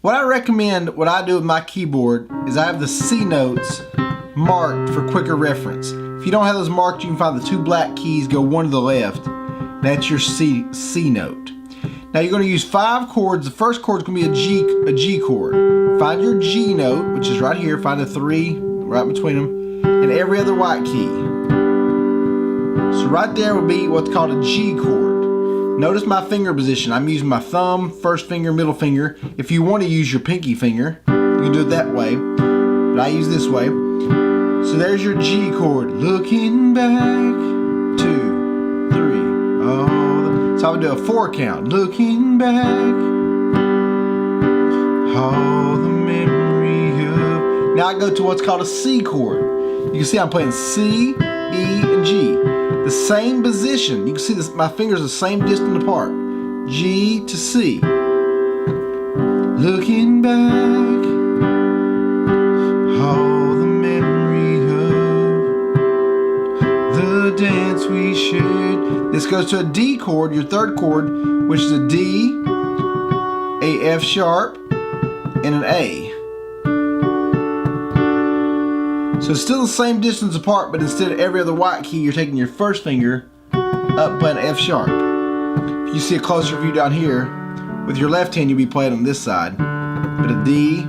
What I recommend, what I do with my keyboard, is I have the C notes marked for quicker reference. If you don't have those marked, you can find the 2 black keys, go one to the left. That's your C note. Now you're going to use 5 chords. The first chord is going to be a G chord. Find your G note, which is right here. Find a 3 right between them, and every other white key. So right there will be what's called a G chord. Notice my finger position. I'm using my thumb, first finger, middle finger. If you want to use your pinky finger, you can do it that way, but I use this way. So there's your G chord. Looking back, 2, 3, so I would do a 4 count. Looking back, all the memory of. Now I go to what's called a C chord. You can see I'm playing C, E, and G. The same position. You can see this, my fingers are the same distance apart. G to C. Looking back, all the memory of the dance we shared. This goes to a D chord, your 3rd chord, which is a D, a F sharp, and an A. So it's still the same distance apart, but instead of every other white key, you're taking your first finger up playing F sharp. If you see a closer view down here, with your left hand you'll be playing on this side, but a D,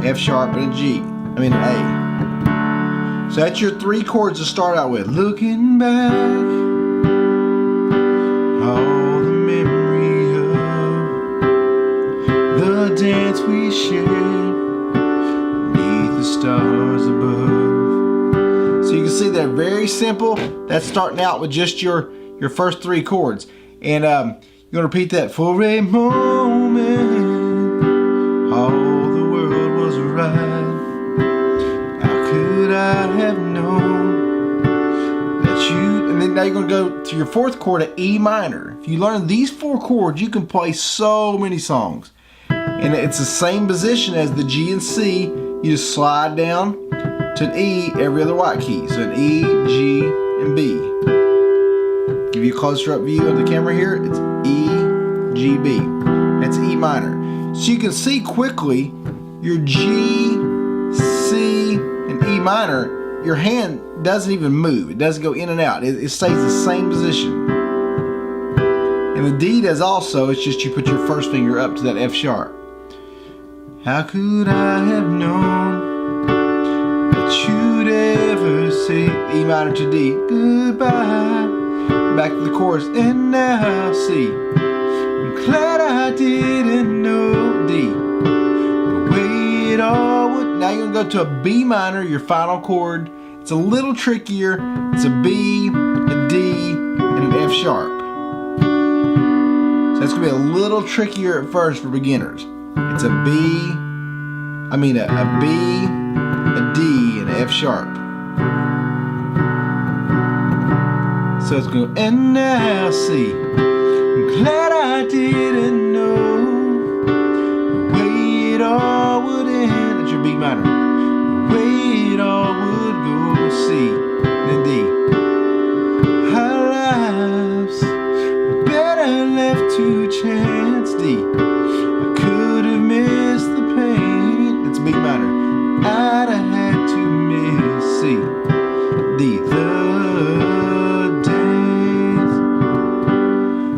F sharp, and a G, an A. So that's your 3 chords to start out with. Looking back, all the memory of the dance we shared beneath the stars above. So you can see they're very simple. That's starting out with just your first 3 chords. And you're going to repeat that. For a moment, all the world was right. How could I have known that you... And then now you're going to go to your 4th chord at E minor. If you learn these 4 chords, you can play so many songs. And it's the same position as the G and C. You just slide down to an E, every other white key. So an E, G, and B. Give you a closer up view of the camera here. It's E, G, B. That's E minor. So you can see quickly your G, C, and E minor, your hand doesn't even move. It doesn't go in and out. It stays the same position. And the D does also. It's just you put your first finger up to that F sharp. How could I have known that you'd ever say E minor to D, goodbye, back to the chorus, and now C. I'm glad I didn't know D, the way it all would. Now you're going to go to a B minor, your final chord. It's a little trickier. It's a B, a D, and an F sharp. So that's going to be a little trickier at first for beginners. It's a B, a B, a D, and an F sharp. So it's going, and now C. I'm glad I didn't know the way it all would end. That's your B minor. The way it all would go, C, then D. Our lives were better left to chance, D. B minor. I'd have had to miss C, D, the dance.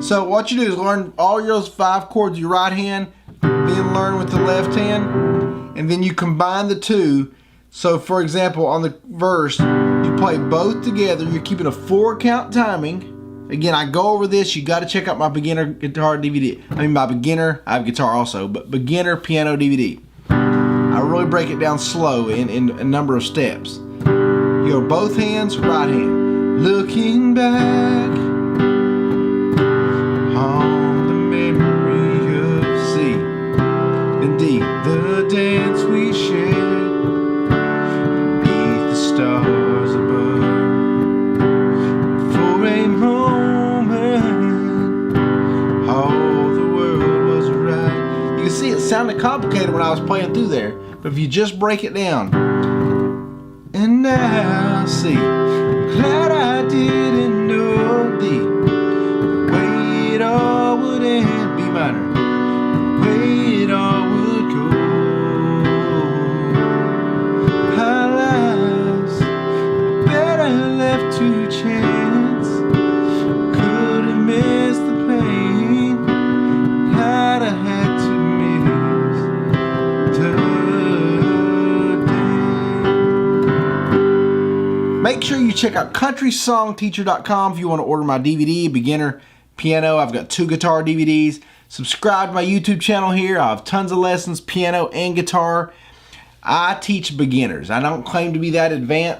So what you do is learn all those 5 chords with your right hand, then learn with the left hand, and then you combine the 2. So for example, on the verse, you play both together. You're keeping a 4 count timing. Again, I go over this. You got to check out my beginner guitar DVD. My beginner, I have guitar also, but beginner piano DVD. I really break it down slow in a number of steps. You go both hands, right hand. Looking back on the memory of C, and D, the dance we shared beneath the stars above. For a moment, all the world was right. You can see it sounded complicated when I was playing through there. But if you just break it down, and now C, glad I didn't know D, the way it all would end, B minor, the way it all would go, Make sure you check out Countrysongteacher.com if you want to order my DVD, beginner piano. I've got 2 guitar DVDs. Subscribe to my YouTube channel here. I have tons of lessons, piano and guitar. I teach beginners. I don't claim to be that advanced.